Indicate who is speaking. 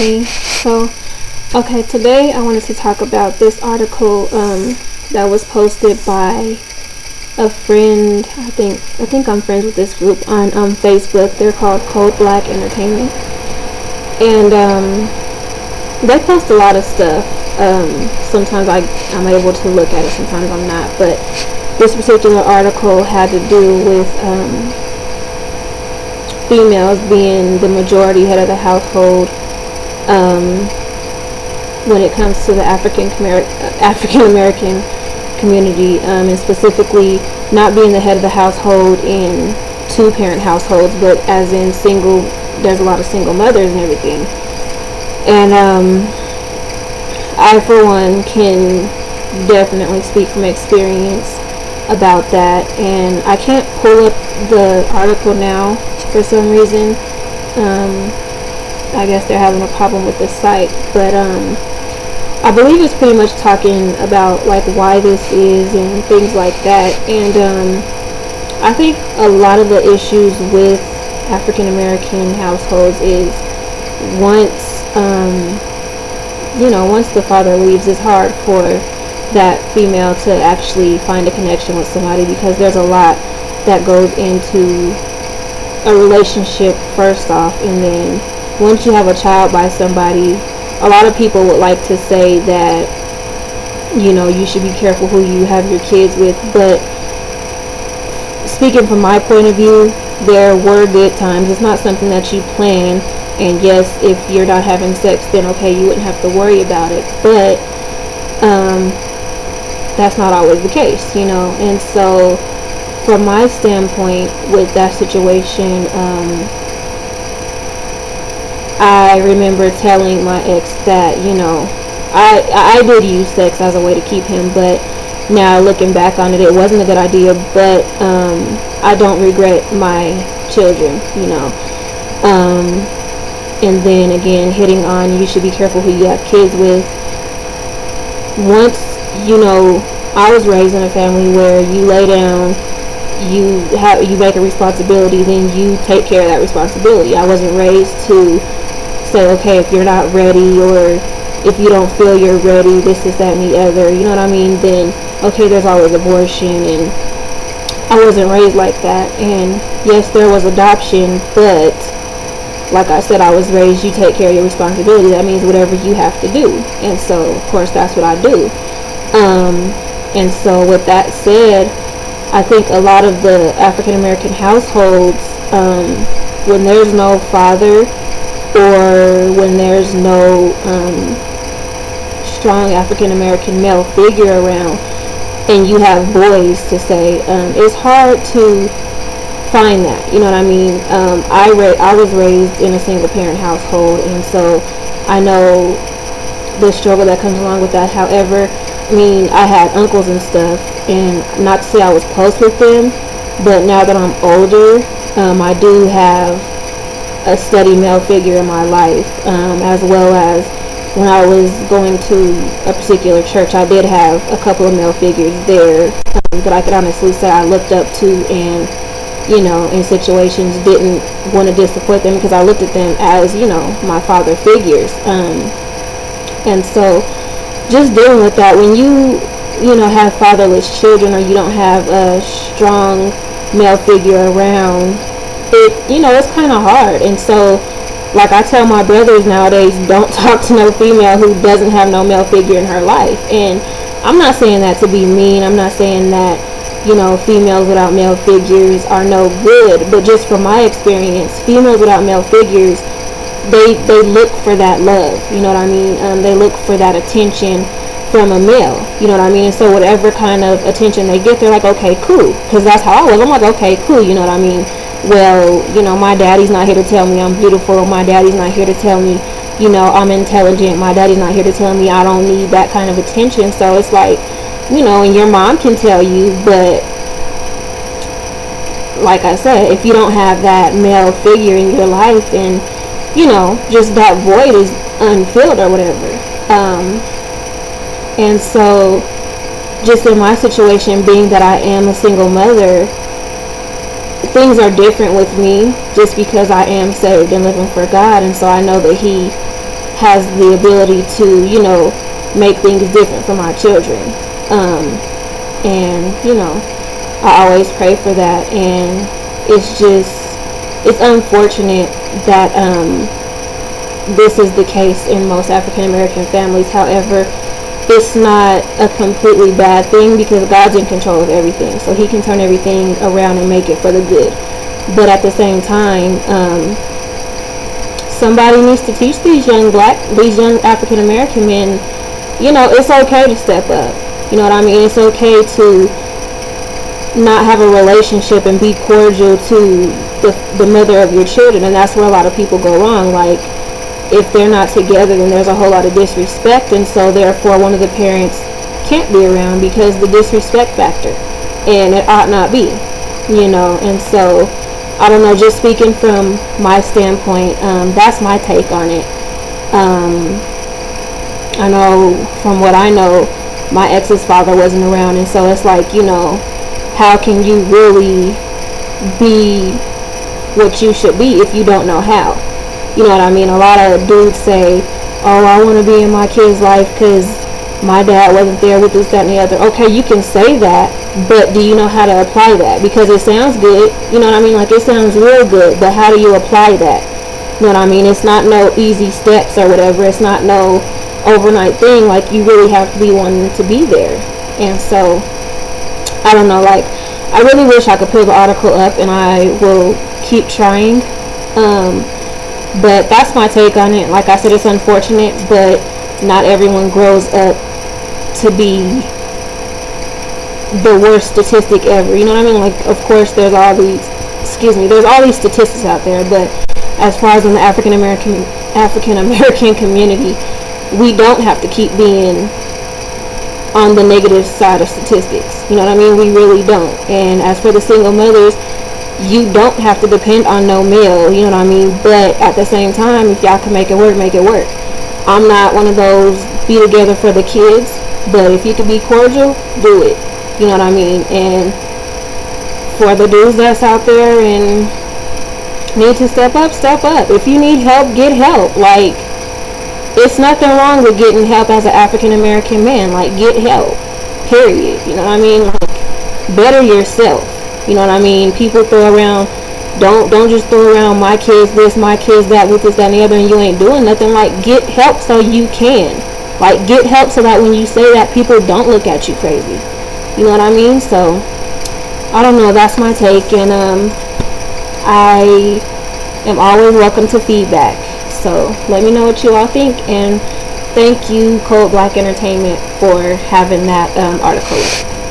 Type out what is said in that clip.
Speaker 1: Hey, okay, today I wanted to talk about this article that was posted by a friend. I think I'm friends with this group on Facebook. They're called Cold Black Entertainment, and they post a lot of stuff. Sometimes I'm able to look at it, sometimes I'm not. But this particular article had to do with females being the majority head of the household when it comes to the African American community, and specifically not being the head of the household in two-parent households, but as in single. There's a lot of single mothers and everything, and I for one can definitely speak from experience about that. And I can't pull up the article now for some reason. I guess they're having a problem with the site, but I believe it's pretty much talking about like why this is and things like that. And I think a lot of the issues with African American households is once the father leaves, it's hard for that female to actually find a connection with somebody, because there's a lot that goes into a relationship first off, and then once you have a child by somebody, a lot of people would like to say that you should be careful who you have your kids with, but speaking from my point of view, there were good times. It's not something that you plan, and yes, if you're not having sex, then okay, you wouldn't have to worry about it, but that's not always the case, and so from my standpoint with that situation, I remember telling my ex that I did use sex as a way to keep him, but now looking back on it, it wasn't a good idea, but I don't regret my children, and then again, hitting on you should be careful who you have kids with. Once I was raised in a family where you lay down, you make a responsibility, then you take care of that responsibility. I wasn't raised to say, okay, if you're not ready, or if you don't feel you're ready, this, that, and the other, you know what I mean, then okay, there's always abortion. And I wasn't raised like that. And yes, there was adoption, but like I said, I was raised, you take care of your responsibility. That means whatever you have to do. And so of course that's what I do. And so with that said, I think a lot of the African American households, when there's no father, or when there's no strong African American male figure around, and you have boys to say, it's hard to find that, you know what I mean. I was raised in a single parent household, and so I know the struggle that comes along with that. However, I mean, I had uncles and stuff, and not to say I was close with them, but now that I'm older, I do have a steady male figure in my life, as well as when I was going to a particular church, I did have a couple of male figures there that I could honestly say I looked up to, and in situations didn't want to disappoint them, because I looked at them as my father figures. And so just dealing with that, when you have fatherless children, or you don't have a strong male figure around, it's kind of hard. And so like I tell my brothers nowadays, don't talk to no female who doesn't have no male figure in her life. And I'm not saying that to be mean. I'm not saying that females without male figures are no good, but just from my experience, females without male figures, they look for that love, you know what I mean. They look for that attention from a male, you know what I mean. And so whatever kind of attention they get, they're like, okay, cool, because that's how I was. I'm like, okay, cool, you know what I mean. Well, my daddy's not here to tell me I'm beautiful. My daddy's not here to tell me I'm intelligent. My daddy's not here to tell me I don't need that kind of attention. So it's like, and your mom can tell you, but like I said, if you don't have that male figure in your life, and just that void is unfilled or whatever. And so just in my situation, being that I am a single mother, things are different with me just because I am saved and living for God. And so I know that He has the ability to, you know, make things different for my children. And, you know, I always pray for that. And it's unfortunate that this is the case in most African American families. However, it's not a completely bad thing, because God's in control of everything, so he can turn everything around and make it for the good. But at the same time, somebody needs to teach these young African American men, you know, it's okay to step up. You know what I mean? It's okay to not have a relationship and be cordial to the mother of your children. And that's where a lot of people go wrong. Like, if they're not together, then there's a whole lot of disrespect, and so therefore one of the parents can't be around because the disrespect factor, and it ought not be, you know. And so I don't know, just speaking from my standpoint, that's my take on it. I know, from what I know, my ex's father wasn't around, and so it's like, you know, how can you really be what you should be if you don't know how? You know what I mean? A lot of dudes say, oh, I want to be in my kid's life because my dad wasn't there with this, that, and the other. Okay, you can say that, but do you know how to apply that? Because it sounds good, you know what I mean? Like, it sounds real good, but how do you apply that? You know what I mean? It's not no easy steps or whatever. It's not no overnight thing. Like, you really have to be wanting to be there. And so, I don't know, like, I really wish I could pull the article up, and I will keep trying. But that's my take on it. Like I said, it's unfortunate, but not everyone grows up to be the worst statistic ever. You know what I mean? Like, of course, there's all these statistics out there, but as far as in the African American community, we don't have to keep being on the negative side of statistics. You know what I mean? We really don't. And as for the single mothers, you don't have to depend on no male, you know what I mean? But at the same time, if y'all can make it work, make it work. I'm not one of those be together for the kids, but if you can be cordial, do it. You know what I mean? And for the dudes that's out there and need to step up, step up. If you need help, get help. Like, it's nothing wrong with getting help as an African American man. Like, get help, period. You know what I mean? Like, better yourself. You know what I mean? People throw around, don't just throw around my kids this, my kids that, with this, that, and the other, and you ain't doing nothing. Like, get help so you can. Like, get help so that when you say that, people don't look at you crazy. You know what I mean? So, I don't know. That's my take, and I am always welcome to feedback. So, let me know what you all think, and thank you, Cold Black Entertainment, for having that article up.